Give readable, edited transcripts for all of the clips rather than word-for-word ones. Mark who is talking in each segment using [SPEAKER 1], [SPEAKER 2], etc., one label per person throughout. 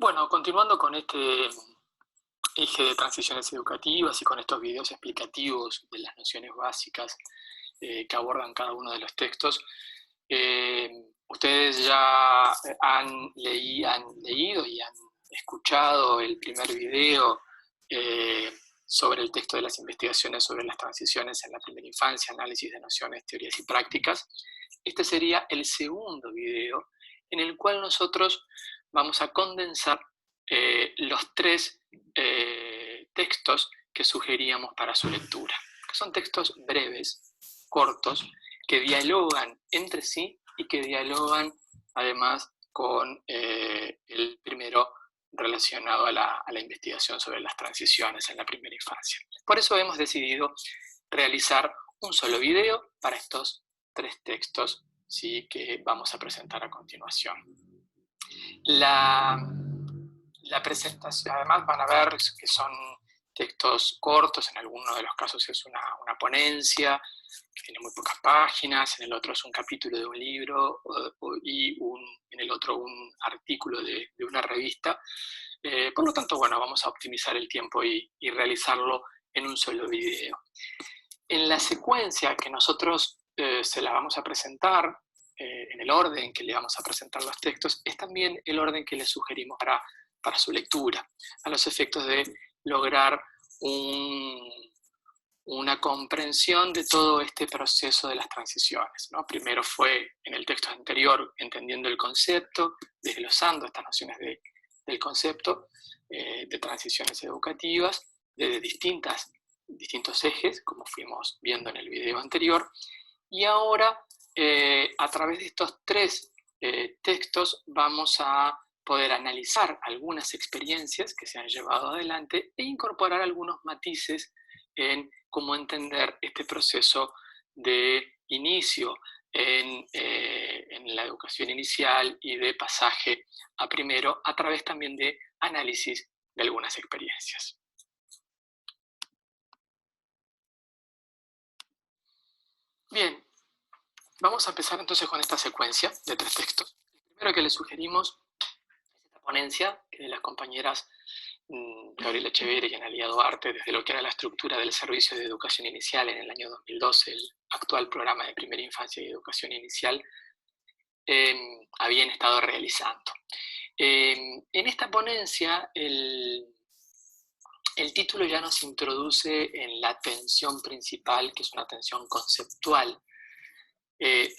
[SPEAKER 1] Bueno, continuando con este eje de transiciones educativas y con estos videos explicativos de las nociones básicas que abordan cada uno de los textos, ustedes ya han leído y han escuchado el primer video sobre el texto de las investigaciones sobre las transiciones en la primera infancia, análisis de nociones, teorías y prácticas. Este sería el segundo video en el cual nosotros vamos a condensar los tres textos que sugeríamos para su lectura, que son textos breves, cortos, que dialogan entre sí y que dialogan además con el primero relacionado a la investigación sobre las transiciones en la primera infancia. Por eso hemos decidido realizar un solo video para estos tres textos, ¿sí?, que vamos a presentar a continuación. La presentación, además van a ver que son textos cortos, en algunos de los casos es una ponencia que tiene muy pocas páginas, en el otro es un capítulo de un libro y en el otro un artículo de una revista. Por lo tanto, bueno, vamos a optimizar el tiempo y realizarlo en un solo video. En la secuencia que nosotros se la vamos a presentar, en el orden que le vamos a presentar los textos, es también el orden que les sugerimos para su lectura, a los efectos de lograr una comprensión de todo este proceso de las transiciones, ¿no? Primero fue en el texto anterior entendiendo el concepto, desglosando estas nociones del concepto de transiciones educativas, de distintos ejes, como fuimos viendo en el video anterior, y ahora a través de estos tres textos vamos a poder analizar algunas experiencias que se han llevado adelante e incorporar algunos matices en cómo entender este proceso de inicio en la educación inicial y de pasaje a primero, a través también de análisis de algunas experiencias. Bien, vamos a empezar entonces con esta secuencia de tres textos. El primero que les sugerimos es esta ponencia de las compañeras Gabriela Echeverri y Analía Duarte, desde lo que era la estructura del Servicio de Educación Inicial en el año 2012, el actual programa de Primera Infancia y Educación Inicial, habían estado realizando. En esta ponencia, el título ya nos introduce en la tensión principal, que es una tensión conceptual,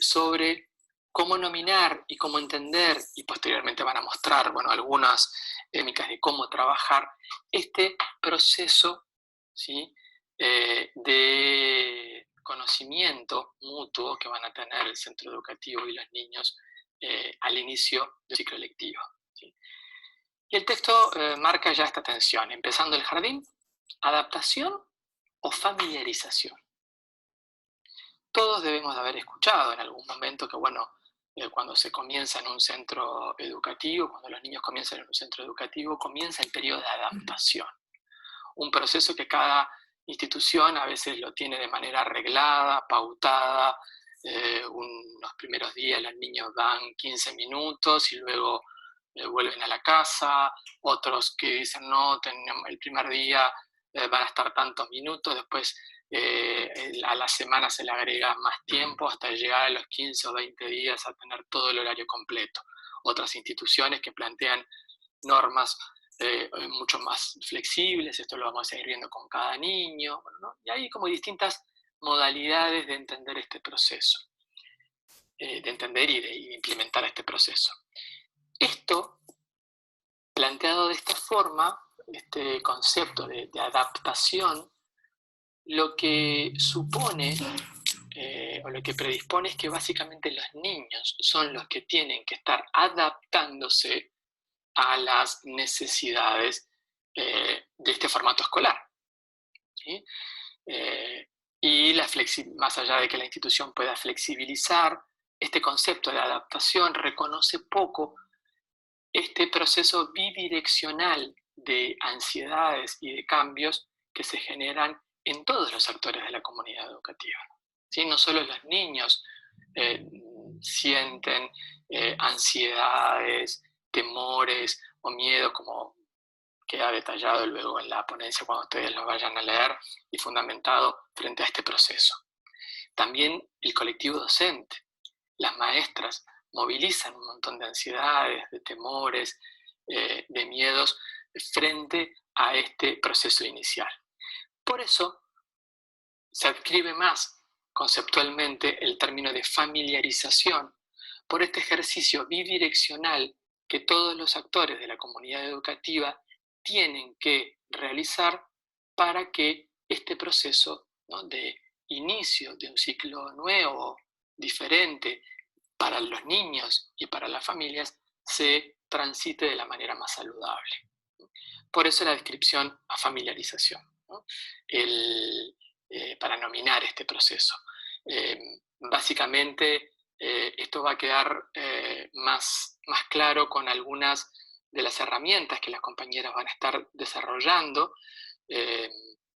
[SPEAKER 1] sobre cómo nominar y cómo entender, y posteriormente van a mostrar, bueno, algunas técnicas de cómo trabajar este proceso, ¿sí?, de conocimiento mutuo que van a tener el centro educativo y los niños al inicio del ciclo lectivo, ¿sí? Y el texto marca ya esta tensión, empezando el jardín, adaptación o familiarización. Todos debemos de haber escuchado en algún momento que, bueno, cuando se comienza en un centro educativo, cuando los niños comienzan en un centro educativo, comienza el periodo de adaptación. Un proceso que cada institución a veces lo tiene de manera arreglada, pautada. Los primeros días los niños dan 15 minutos y luego vuelven a la casa. Otros que dicen, no, el primer día van a estar tantos minutos, después a la semana se le agrega más tiempo hasta llegar a los 15 o 20 días a tener todo el horario completo. Otras instituciones que plantean normas mucho más flexibles, esto lo vamos a ir viendo con cada niño, ¿no? Y hay como distintas modalidades de entender este proceso, de entender y de implementar este proceso. Esto, planteado de esta forma, este concepto de adaptación, lo que supone o lo que predispone es que básicamente los niños son los que tienen que estar adaptándose a las necesidades de este formato escolar, ¿sí? Y más allá de que la institución pueda flexibilizar, este concepto de adaptación reconoce poco este proceso bidireccional de ansiedades y de cambios que se generan en todos los actores de la comunidad educativa, ¿sí? No solo los niños sienten ansiedades, temores o miedos, como queda detallado luego en la ponencia cuando ustedes lo vayan a leer, y fundamentado frente a este proceso. También el colectivo docente, las maestras, movilizan un montón de ansiedades, de temores, de miedos frente a este proceso inicial. Por eso se adscribe más conceptualmente el término de familiarización por este ejercicio bidireccional que todos los actores de la comunidad educativa tienen que realizar para que este proceso, ¿no?, de inicio de un ciclo nuevo, diferente, para los niños y para las familias, se transite de la manera más saludable. Por eso la descripción a familiarización, ¿no?, para nominar este proceso. Básicamente, esto va a quedar más claro con algunas de las herramientas que las compañeras van a estar desarrollando,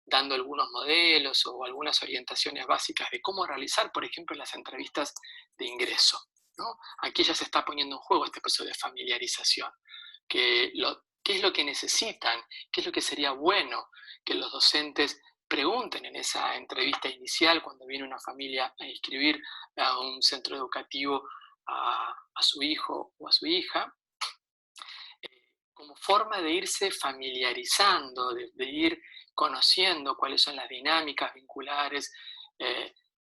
[SPEAKER 1] dando algunos modelos o algunas orientaciones básicas de cómo realizar, por ejemplo, las entrevistas de ingreso, ¿no? Aquí ya se está poniendo en juego este proceso de familiarización, qué es lo que necesitan, qué es lo que sería bueno que los docentes pregunten en esa entrevista inicial cuando viene una familia a inscribir a un centro educativo a su hijo o a su hija, como forma de irse familiarizando, de ir conociendo cuáles son las dinámicas vinculares,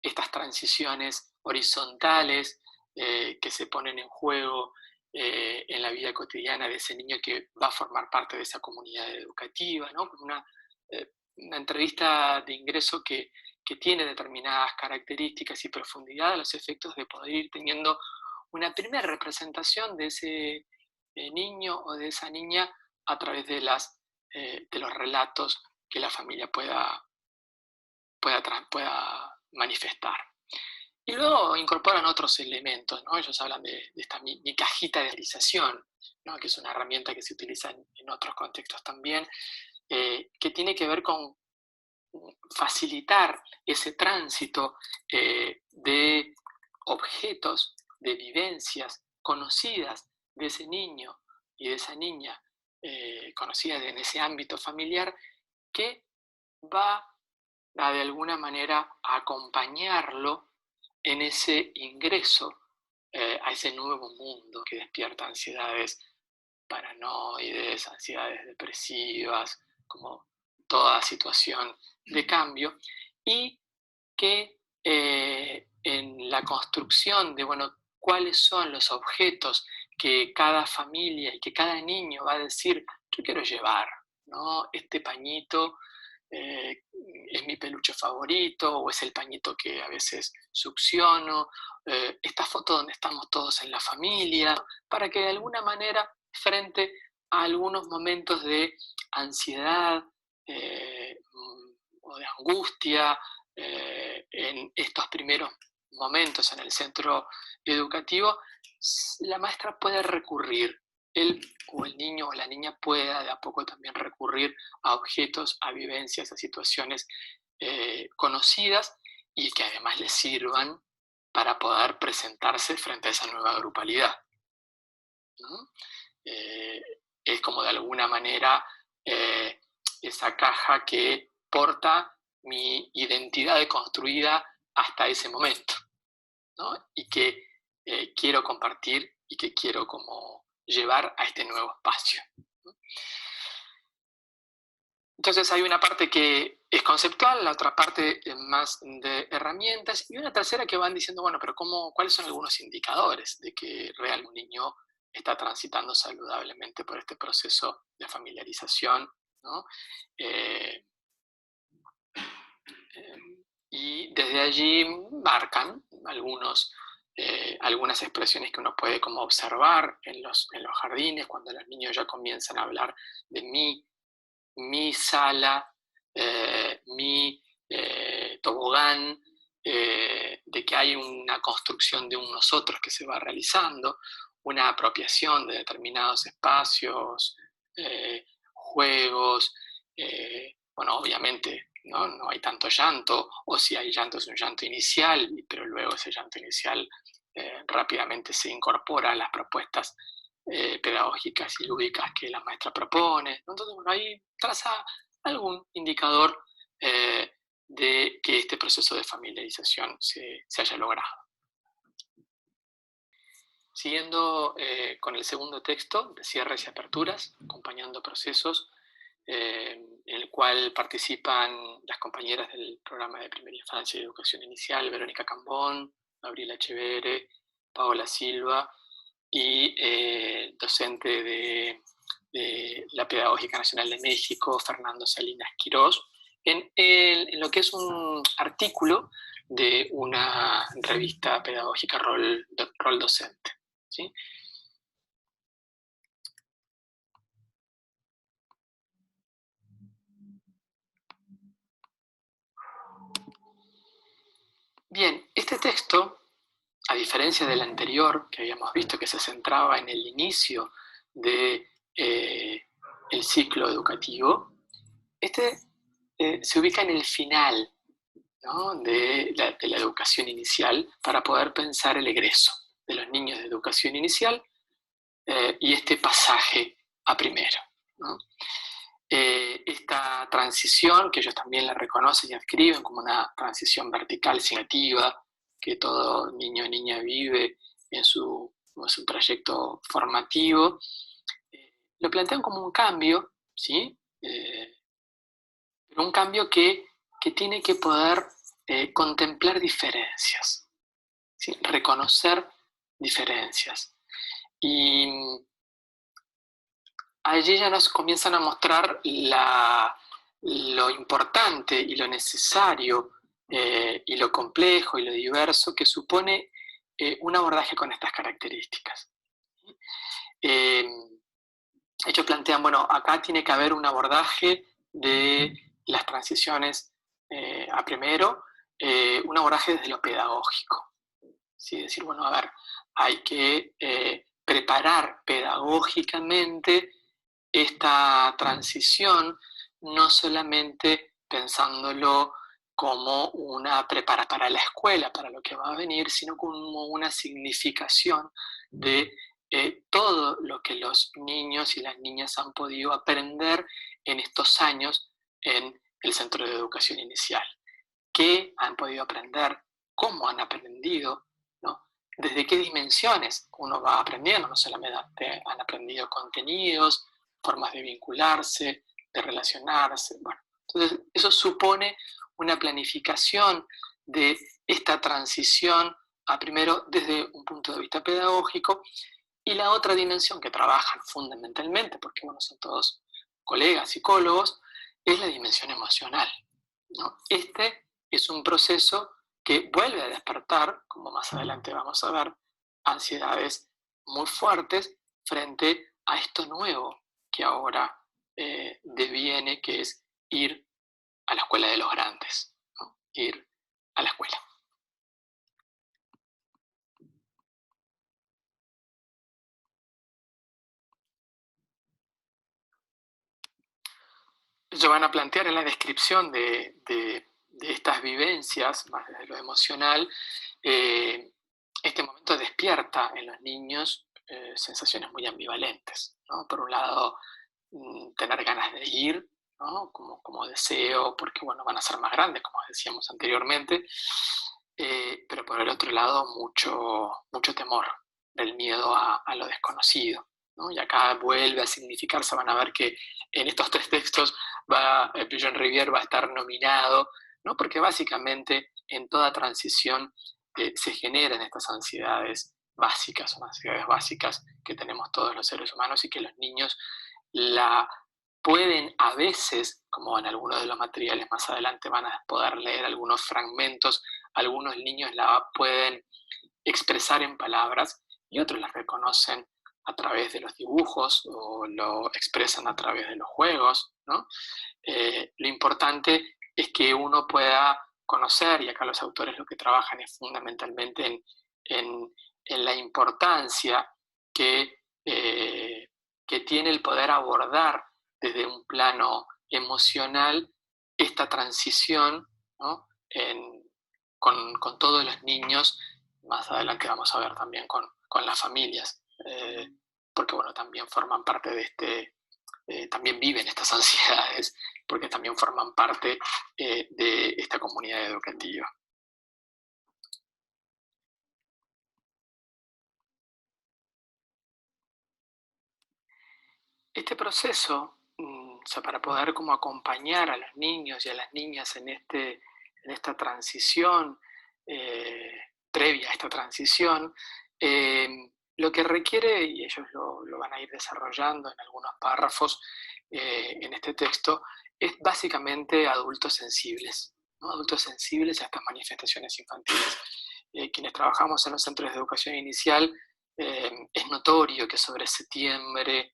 [SPEAKER 1] estas transiciones horizontales que se ponen en juego en la vida cotidiana de ese niño que va a formar parte de esa comunidad educativa, ¿no? Una entrevista de ingreso que tiene determinadas características y profundidad a los efectos de poder ir teniendo una primera representación de ese niño o de esa niña a través de los relatos que la familia pueda manifestar. Y luego incorporan otros elementos, ¿no? Ellos hablan de esta mi cajita de realización, ¿no?, que es una herramienta que se utiliza en otros contextos también, que tiene que ver con facilitar ese tránsito de objetos, de vivencias conocidas de ese niño y de esa niña, conocidas en ese ámbito familiar, que va a de alguna manera acompañarlo en ese ingreso a ese nuevo mundo que despierta ansiedades paranoides, ansiedades depresivas, como toda situación de cambio, y que en la construcción de, bueno, cuáles son los objetos que cada familia y que cada niño va a decir, yo quiero llevar, ¿no? Este pañito es mi peluche favorito, o es el pañito que a veces succiono, esta foto donde estamos todos en la familia, para que de alguna manera, frente a algunos momentos de ansiedad o de angustia, en estos primeros momentos en el centro educativo, la maestra puede recurrir, él o el niño o la niña pueda de a poco también recurrir a objetos, a vivencias, a situaciones conocidas y que además les sirvan para poder presentarse frente a esa nueva grupalidad, ¿no? Es como de alguna manera esa caja que porta mi identidad construida hasta ese momento, ¿no? Y que quiero compartir y que quiero como llevar a este nuevo espacio, ¿no? Entonces hay una parte que es conceptual, la otra parte es más de herramientas, y una tercera que van diciendo, bueno, pero ¿cuáles son algunos indicadores de que realmente un niño está transitando saludablemente por este proceso de familiarización, ¿no? Y desde allí marcan algunas expresiones que uno puede como observar en los jardines, cuando los niños ya comienzan a hablar de mi sala, mi tobogán, de que hay una construcción de un nosotros que se va realizando, una apropiación de determinados espacios, juegos, bueno, obviamente no hay tanto llanto, o si hay llanto es un llanto inicial, pero luego ese llanto inicial rápidamente se incorpora a las propuestas pedagógicas y lúdicas que la maestra propone. Entonces, bueno, ahí traza algún indicador de que este proceso de familiarización se haya logrado. Siguiendo con el segundo texto de cierres y aperturas, acompañando procesos, en el cual participan las compañeras del programa de Primera Infancia y Educación Inicial, Verónica Cambón, Gabriela Echeverre, Paola Silva, y docente de la Pedagógica Nacional de México, Fernando Salinas Quirós, en lo que es un artículo de una revista pedagógica, Rol Docente. ¿Sí? Bien, este texto, a diferencia del anterior que habíamos visto, que se centraba en el inicio de el ciclo educativo, este se ubica en el final, ¿no?, de la educación inicial, para poder pensar el egreso de los niños de educación inicial y este pasaje a primero, ¿no? Esta transición, que ellos también la reconocen y adscriben como una transición vertical significativa, que todo niño o niña vive en su trayecto formativo, lo plantean como un cambio, ¿sí? Pero un cambio que tiene que poder contemplar diferencias, ¿sí? Reconocer diferencias. Y allí ya nos comienzan a mostrar lo importante y lo necesario y lo complejo y lo diverso que supone un abordaje con estas características. Ellos plantean, bueno, acá tiene que haber un abordaje de las transiciones a primero, un abordaje desde lo pedagógico. ¿Sí? Decir, bueno, a ver, hay que preparar pedagógicamente esta transición, no solamente pensándolo como una preparación para la escuela, para lo que va a venir, sino como una significación de todo lo que los niños y las niñas han podido aprender en estos años en el Centro de Educación Inicial. ¿Qué han podido aprender? ¿Cómo han aprendido? ¿No? ¿Desde qué dimensiones uno va aprendiendo? No solamente han aprendido contenidos, formas de vincularse, de relacionarse. Bueno, entonces eso supone una planificación de esta transición a primero desde un punto de vista pedagógico, y la otra dimensión que trabajan fundamentalmente, porque bueno, son todos colegas psicólogos, es la dimensión emocional, ¿no? Este es un proceso que vuelve a despertar, como más adelante vamos a ver, ansiedades muy fuertes frente a esto nuevo que ahora deviene, que es ir a la escuela de los grandes, ¿no? Ir a la escuela. Ellos van a plantear en la descripción de estas vivencias, más desde lo emocional, este momento despierta en los niños sensaciones muy ambivalentes, ¿no? Por un lado, tener ganas de ir, ¿no?, como deseo, porque bueno, van a ser más grandes, como decíamos anteriormente, pero por el otro lado, mucho temor, del miedo a lo desconocido, ¿no? Y acá vuelve a significarse, van a ver que en estos tres textos Jean Rivière va a estar nominado, ¿no? Porque básicamente en toda transición se generan estas ansiedades básicas, son ansiedades básicas que tenemos todos los seres humanos y que los niños la pueden a veces, como en algunos de los materiales más adelante van a poder leer algunos fragmentos, algunos niños la pueden expresar en palabras y otros la reconocen a través de los dibujos o lo expresan a través de los juegos, ¿no? Lo importante es que uno pueda conocer, y acá los autores lo que trabajan es fundamentalmente en la importancia que tiene el poder abordar desde un plano emocional esta transición, ¿no?, con todos los niños. Más adelante vamos a ver también con las familias, porque que bueno, también forman parte de también viven estas ansiedades, porque también forman parte de esta comunidad educativa. Este proceso, o sea, para poder como acompañar a los niños y a las niñas en esta transición, previa a esta transición, lo que requiere, y ellos lo van a ir desarrollando en algunos párrafos en este texto, es básicamente adultos sensibles, ¿no? Adultos sensibles a estas manifestaciones infantiles. Quienes trabajamos en los centros de educación inicial, es notorio que sobre septiembre,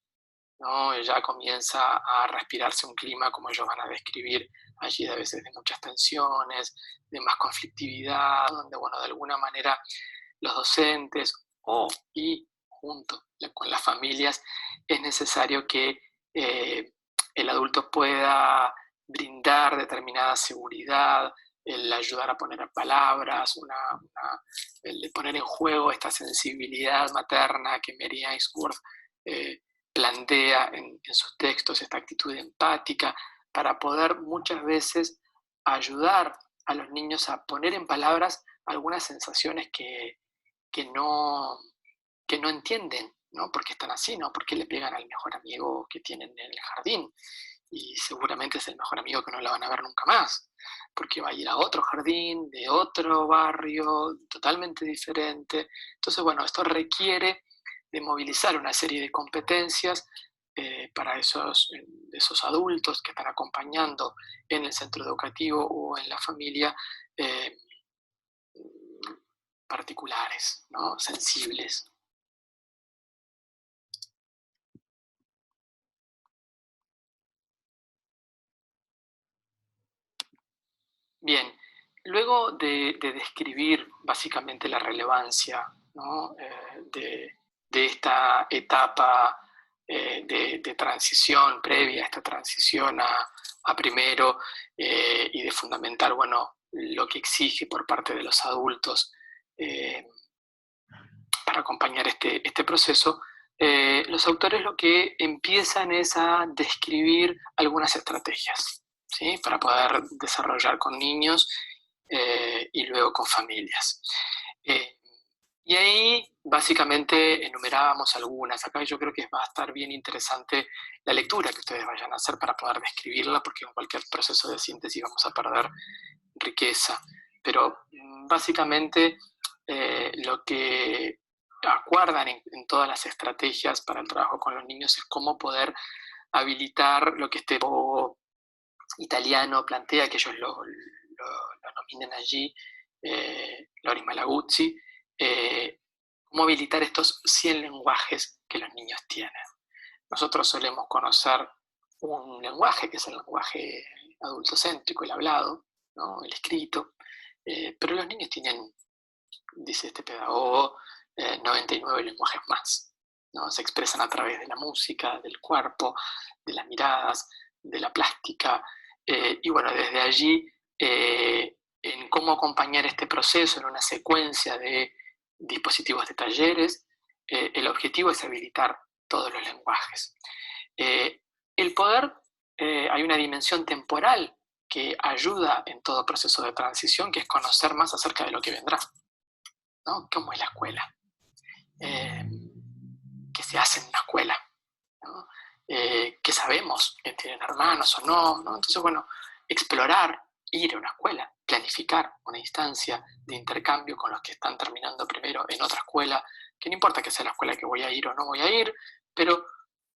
[SPEAKER 1] ¿no? Ya comienza a respirarse un clima, como ellos van a describir allí, a veces de muchas tensiones, de más conflictividad, donde, bueno, de alguna manera los docentes y junto con las familias es necesario que el adulto pueda brindar determinada seguridad, el ayudar a poner en palabras, el de poner en juego esta sensibilidad materna que Mary Ainsworth plantea en sus textos, esta actitud empática, para poder muchas veces ayudar a los niños a poner en palabras algunas sensaciones que no, que no entienden, ¿no? ¿Por qué están así? ¿No? ¿Por qué le pegan al mejor amigo que tienen en el jardín? Y seguramente es el mejor amigo que no la van a ver nunca más, porque va a ir a otro jardín, de otro barrio, totalmente diferente. Entonces, bueno, esto requiere de movilizar una serie de competencias para esos adultos que están acompañando en el centro educativo o en la familia, eh, particulares, ¿no? Sensibles. Bien, luego de describir básicamente la relevancia, ¿no? De esta etapa de transición previa a esta transición a primero, y de fundamentar, bueno, lo que exige por parte de los adultos eh, para acompañar este proceso, los autores lo que empiezan es a describir algunas estrategias, ¿sí? Para poder desarrollar con niños y luego con familias. Eh, y ahí básicamente enumerábamos algunas. Acá yo creo que va a estar bien interesante la lectura que ustedes vayan a hacer para poder describirla, porque en cualquier proceso de síntesis vamos a perder riqueza. Pero básicamente lo que acuerdan en todas las estrategias para el trabajo con los niños es cómo poder habilitar lo que este italiano plantea, que ellos lo nominen allí, Lori Malaguzzi, cómo habilitar estos 100 lenguajes que los niños tienen. Nosotros solemos conocer un lenguaje, que es el lenguaje adultocéntrico, el hablado, ¿no? El escrito, pero los niños tienen, dice este pedagogo, 99 lenguajes más, ¿no? Se expresan a través de la música, del cuerpo, de las miradas, de la plástica, y bueno, desde allí, en cómo acompañar este proceso en una secuencia de dispositivos de talleres, el objetivo es habilitar todos los lenguajes. El poder, hay una dimensión temporal que ayuda en todo proceso de transición, que es conocer más acerca de lo que vendrá, ¿no? ¿Cómo es la escuela? ¿Qué se hace en una escuela? ¿No? ¿Qué sabemos? ¿Tienen hermanos o no? ¿No? Entonces, bueno, explorar, ir a una escuela, planificar una instancia de intercambio con los que están terminando primero en otra escuela, que no importa que sea la escuela que voy a ir o no voy a ir, pero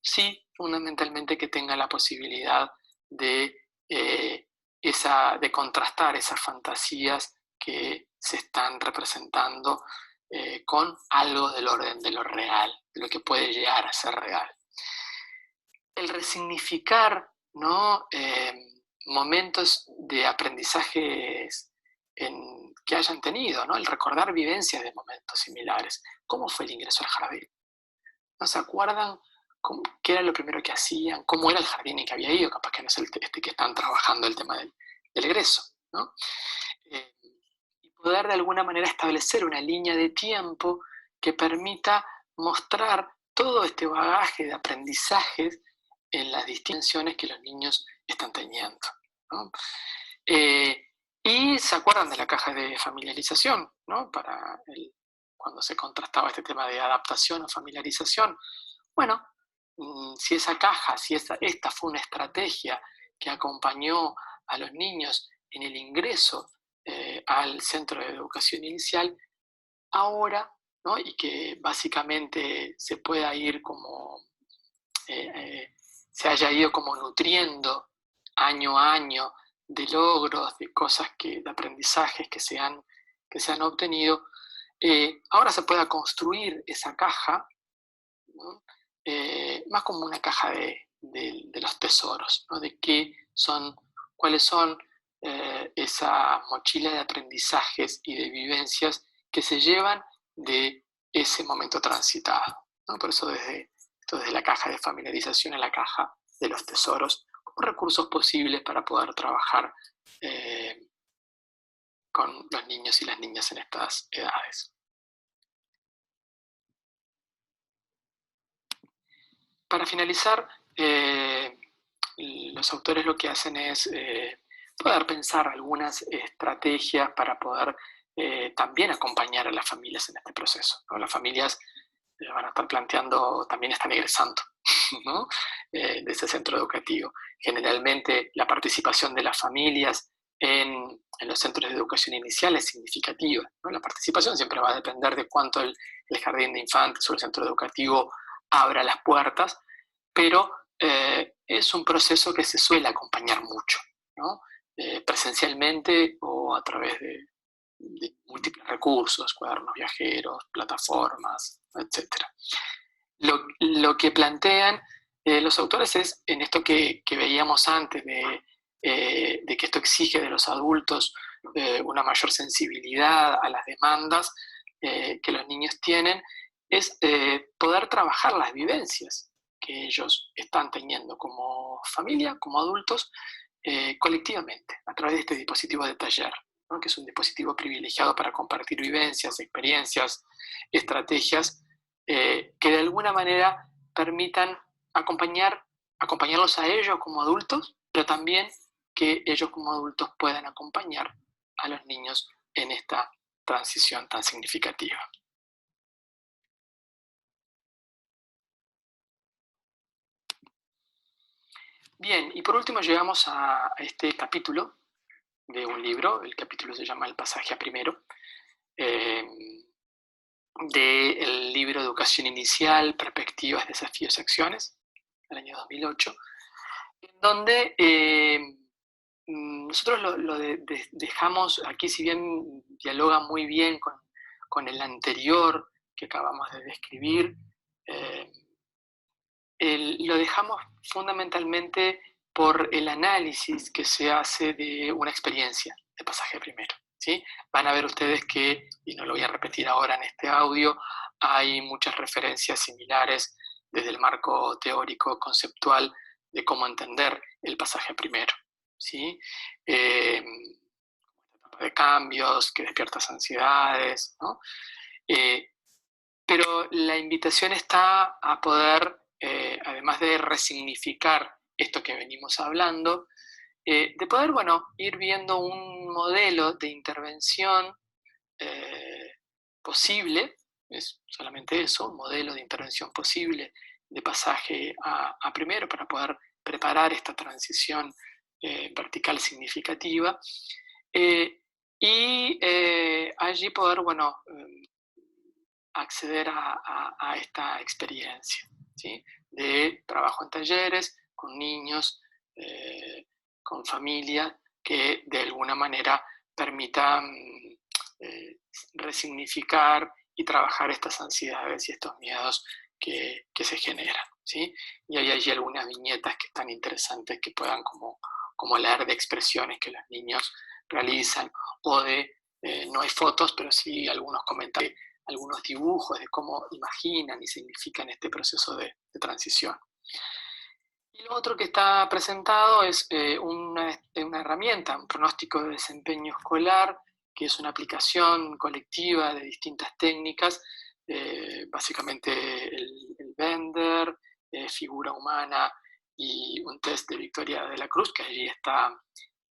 [SPEAKER 1] sí fundamentalmente que tenga la posibilidad de, de contrastar esas fantasías que se están representando con algo del orden de lo real, de lo que puede llegar a ser real. El resignificar, ¿no? Momentos de aprendizajes que hayan tenido, ¿no? El recordar vivencias de momentos similares. ¿Cómo fue el ingreso al jardín? ¿No se acuerdan qué era lo primero que hacían? ¿Cómo era el jardín en que había ido? Capaz que no es este que están trabajando el tema del egreso, ¿no? Y poder de alguna manera establecer una línea de tiempo que permita mostrar todo este bagaje de aprendizajes en las distinciones que los niños están teniendo, ¿no? Y se acuerdan de la caja de familiarización, ¿no? Cuando se contrastaba este tema de adaptación o familiarización. Bueno, si esa caja, si esta fue una estrategia que acompañó a los niños en el ingreso al centro de educación inicial, ahora, ¿no? Y que básicamente se pueda ir como, se haya ido como nutriendo año a año de logros, de cosas de aprendizajes que se han obtenido, ahora se pueda construir esa caja, ¿no? Más como una caja de los tesoros, ¿no? De cuáles son esa mochila de aprendizajes y de vivencias que se llevan de ese momento transitado, ¿no? Por eso desde la caja de familiarización a la caja de los tesoros, como recursos posibles para poder trabajar con los niños y las niñas en estas edades. Para finalizar, los autores lo que hacen es poder pensar algunas estrategias para poder también acompañar a las familias en este proceso, ¿no? Las familias van a estar planteando, también están egresando, ¿no? De ese centro educativo. Generalmente la participación de las familias en los centros de educación inicial es significativa, ¿no? La participación siempre va a depender de cuánto el jardín de infantes o el centro educativo abra las puertas, pero es un proceso que se suele acompañar mucho, ¿no? Presencialmente o a través de múltiples recursos, cuadernos viajeros, plataformas, etc. Lo que plantean los autores es en esto que veíamos antes, de que esto exige de los adultos una mayor sensibilidad a las demandas que los niños tienen, es poder trabajar las vivencias que ellos están teniendo como familia, como adultos, colectivamente, a través de este dispositivo de taller, ¿no? Que es un dispositivo privilegiado para compartir vivencias, experiencias, estrategias, que de alguna manera permitan acompañarlos a ellos como adultos, pero también que ellos como adultos puedan acompañar a los niños en esta transición tan significativa. Bien, y por último llegamos a este capítulo de un libro, el capítulo se llama El pasaje a primero, del libro Educación Inicial, Perspectivas, Desafíos y Acciones, del año 2008, en donde nosotros lo dejamos aquí, si bien dialoga muy bien con el anterior que acabamos de describir, lo dejamos fundamentalmente por el análisis que se hace de una experiencia de pasaje primero, ¿sí? Van a ver ustedes que, y no lo voy a repetir ahora en este audio, hay muchas referencias similares desde el marco teórico conceptual de cómo entender el pasaje primero, ¿sí? Etapa de cambios, que despiertas ansiedades, ¿no? Pero la invitación está a poder, además de resignificar esto que venimos hablando, de poder, bueno, ir viendo un modelo de intervención posible, es solamente eso, un modelo de intervención posible de pasaje a primero para poder preparar esta transición vertical significativa, y allí poder, bueno, acceder a esta experiencia, ¿sí? De trabajo en talleres, con niños, con familias, que de alguna manera permitan resignificar y trabajar estas ansiedades y estos miedos que se generan, ¿sí? Y hay allí algunas viñetas que están interesantes que puedan como leer de expresiones que los niños realizan, o no hay fotos, pero sí algunos comentarios, algunos dibujos de cómo imaginan y significan este proceso de transición. Y lo otro que está presentado es una herramienta, un pronóstico de desempeño escolar, que es una aplicación colectiva de distintas técnicas. Básicamente el Bender, figura humana y un test de Victoria de la Cruz, que allí está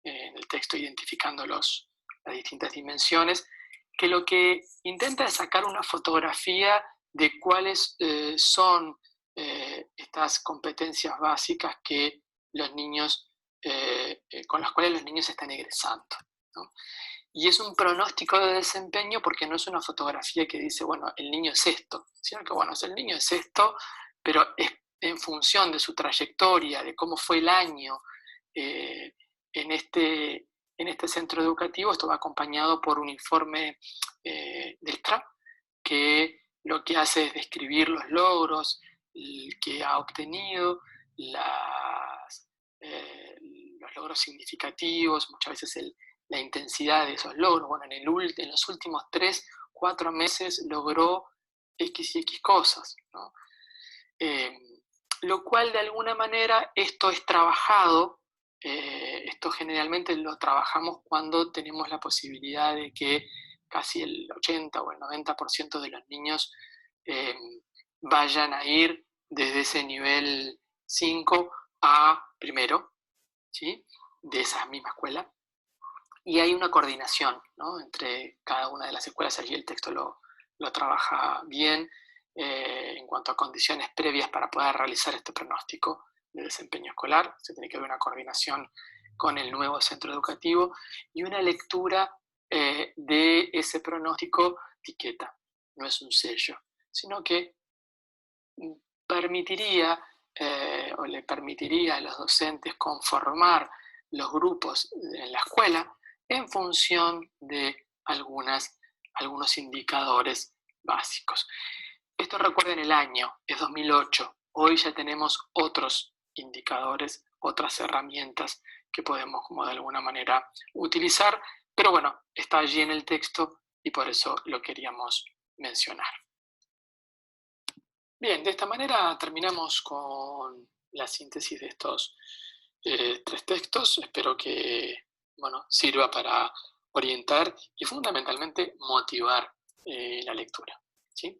[SPEAKER 1] en el texto identificando las distintas dimensiones, que lo que intenta es sacar una fotografía de cuáles son estas competencias básicas que los niños, con las cuales los niños están egresando, ¿no? Y es un pronóstico de desempeño porque no es una fotografía que dice, bueno, el niño es esto, sino que, bueno, el niño es esto, pero es en función de su trayectoria, de cómo fue el año en este centro educativo. Esto va acompañado por un informe del CRA, que lo que hace es describir los logros que ha obtenido, los logros significativos, muchas veces la intensidad de esos logros. Bueno, en los últimos 3, 4 meses logró X y X cosas, ¿no? Lo cual de alguna manera esto es trabajado, esto generalmente lo trabajamos cuando tenemos la posibilidad de que casi el 80 o el 90% de los niños vayan a ir desde ese nivel 5 a primero, ¿sí? De esa misma escuela. Y hay una coordinación, ¿no?, entre cada una de las escuelas. Allí el texto lo trabaja bien en cuanto a condiciones previas para poder realizar este pronóstico de desempeño escolar. Se tiene que haber una coordinación con el nuevo centro educativo y una lectura de ese pronóstico etiqueta. No es un sello, sino que permitiría o le permitiría a los docentes conformar los grupos en la escuela en función de algunos indicadores básicos. Esto, recuerden, el año es 2008. Hoy ya tenemos otros indicadores, otras herramientas que podemos, como de alguna manera, utilizar, pero bueno, está allí en el texto y por eso lo queríamos mencionar. Bien, de esta manera terminamos con la síntesis de estos 3 textos. Espero que, bueno, sirva para orientar y fundamentalmente motivar la lectura, ¿sí?